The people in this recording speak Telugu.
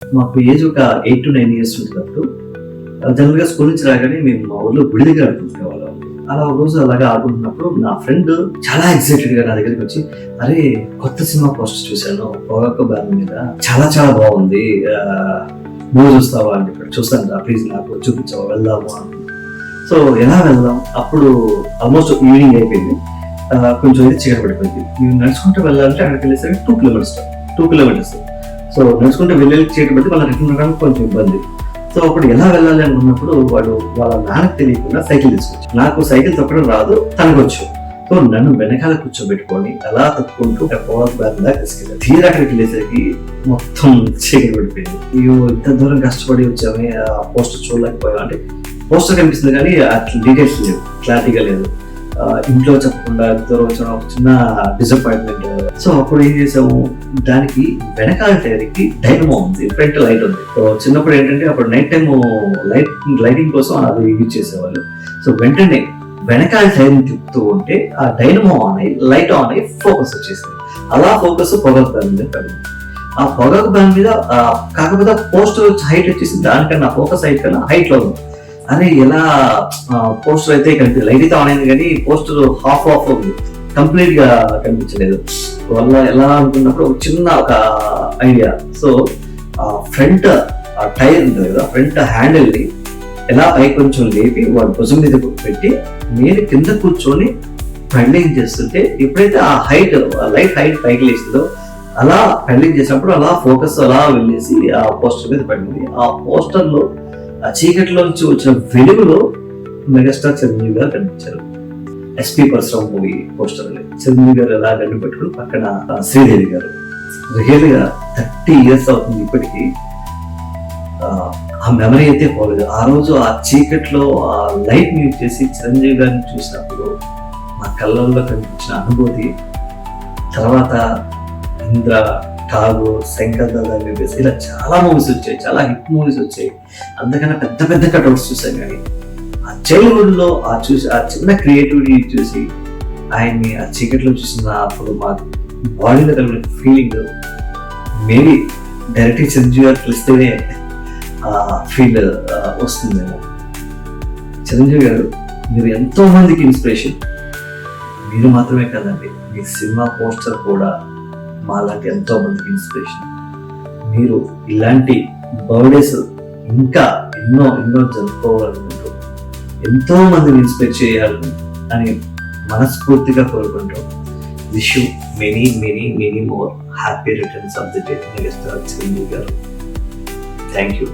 మాకు ఏజ్ ఒక 8 to 9 years ఉంటున్నప్పుడు జనరల్ గా స్కూల్ నుంచి రాగానే మేము మా ఊర్లో గుడి దగ్గర ఆడుకుంటునే వాళ్ళం. అలా ఒక రోజు అలాగా ఆడుకుంటున్నప్పుడు నా ఫ్రెండ్ చాలా ఎక్సైటెడ్ గా నా దగ్గరికి వచ్చి, అరే కొత్త సినిమా పోస్టర్ చూశాను పొగాకు బ్యాన్ మీద, చాలా చాలా బాగుంది, నువ్వు చూస్తావా అని చెప్పాడు. చూస్తాను రా ప్లీజ్ నాకు చూపించావా, వెళ్దాము అని. సో ఎలా వెళ్దాం, అప్పుడు ఆల్మోస్ట్ ఈవినింగ్ అయిపోయింది, కొంచెం ఇది చీకటి పడిపోయింది. మేము నడుచుకుంటూ వెళ్ళాలంటే అక్కడికి వెళ్ళేసరికి 2 kilometers. సో నడుచుకుంటూ వెళ్ళి చీకటి పడితే మళ్ళీ రిటర్న్ రావడానికి కొంచెం ఇబ్బంది. సో అప్పుడు ఎలా వెళ్ళాలి అనుకున్నప్పుడు వాళ్ళ నాన్నకు తెలియకుండా సైకిల్ తీసుకొచ్చి, నాకు సైకిల్ తొక్కడం రాదు, తనకు వచ్చు. సో నన్ను వెనకాల కూర్చోబెట్టుకొని అలా తప్పుకుంటూ పవర్ బ్యాన్ దాకా తీసుకెళ్ళాను. తీరా అక్కడికి వెళ్ళేసరికి మొత్తం చీకటి పడిపోయింది. అయ్యో ఇంత దూరం కష్టపడి వచ్చామే, ఆ పోస్టర్ చూడలేకపోయాం. అంటే పోస్టర్ కనిపిస్తుంది కానీ డీటెయిల్స్ లేవు, క్లారిటీగా లేదు. ఇంట్లో చెప్పకుండా దూరం వచ్చడం ఒక చిన్న డిసప్పాయింట్మెంట్. సో అప్పుడు ఏం చేసాము, దానికి వెనకాల టైర్ కి డైనమో ఉంది, ఫ్రంట్ లైట్ ఉంది. సో చిన్నప్పుడు ఏంటంటే అప్పుడు నైట్ టైం లైటింగ్ కోసం అది యూజ్ చేసేవాళ్ళు. సో వెంటనే వెనకాల టైర్ ని తిప్పుతూ ఉంటే ఆ డైనమో ఆన్ అయ్యి లైట్ ఆన్ అయ్యి ఫోకస్ వచ్చేసింది. అలా ఫోకస్ పొగాకు బ్యాన్ మీద పడింది. ఆ పొగాకు బ్యాన్ మీద కాకపోతే పోస్టర్ హైట్ వచ్చేసి దానికన్నా ఫోకస్ హైట్ కన్నా హైట్ లో ఉంది. అరే ఎలా పోస్టర్ అయితే కనిపించలేదు, లైట్ అయితే ఆన్ అయింది కానీ పోస్టర్ హాఫ్ ఉంది, కంప్లీట్ గా కనిపించలేదు. వల్ల ఎలా అనుకున్నప్పుడు ఒక చిన్న ఒక ఐడియా. సో ఫ్రంట్ టైర్ ఉంటుంది కదా, ఫ్రంట్ హ్యాండిల్ ని ఎలా పైకి కొంచెం లేపి వాడి భుజం మీద పెట్టి నేను కింద కూర్చొని పెండింగ్ చేస్తుంటే ఎప్పుడైతే ఆ హైట్ లైట్ హైట్ పైకి లేచిందో అలా పెండింగ్ చేసినప్పుడు అలా ఫోకస్ అలా వెళ్ళేసి ఆ పోస్టర్ మీద పడింది. ఆ పోస్టర్ లో ఆ చీకటిలో నుంచి వచ్చిన వెలుగులో మెగాస్టార్ చిరంజీవి గారు కనిపించారు. SP Parasuram movie poster Chiranjeevi గారు ఎలా గండు పెట్టుకుని పక్కన శ్రీదేవి గారు. రియల్ గా 30 years అవుతుంది ఇప్పటికీ. ఆ మెమరీ అయితే పోలేదు. ఆ రోజు ఆ చీకట్లో ఆ లైట్ ని చేసి చిరంజీవి గారిని చూసినప్పుడు మా కళ్ళల్లో కనిపించిన అనుభూతి, తర్వాత ఇంద్ర, ఠాగు, శంకర్ దాదా చెప్పేసి ఇలా చాలా మూవీస్ వచ్చాయి, చాలా హిట్ మూవీస్ వచ్చాయి. అందుకన్నా పెద్ద పెద్ద కట్అవుట్స్ చూసాం. కానీ ఆ చైల్డ్హుడ్ లో ఆ చిన్న క్రియేటివిటీ చూసి ఆయన్ని ఆ చీకట్లో చూసిన అప్పుడు మా బాడీలో కలిగిన ఫీలింగ్ మేబీ డైరెక్ట్ చిరంజీవి గారు తెలిస్తేనే ఆ ఫీల్ వస్తుందేమో. చిరంజీవి గారు మీరు ఎంతో మందికి ఇన్స్పిరేషన్. మీరు మాత్రమే కాదండి, మీ సినిమా పోస్టర్ కూడా మాలాంటి ఎంతో మందికి ఇన్స్పిరేషన్. మీరు ఇలాంటి బర్త్డేస్ ఇంకా ఎన్నో జరుపుకోవాలనుకుంటూ ఎంతో మందిని ఇన్స్పైర్ చేయాలని అని మనస్ఫూర్తిగా కోరుకుంటూ wish you many more happy returns of the day megastar Chiranjeevi garu. Thank you.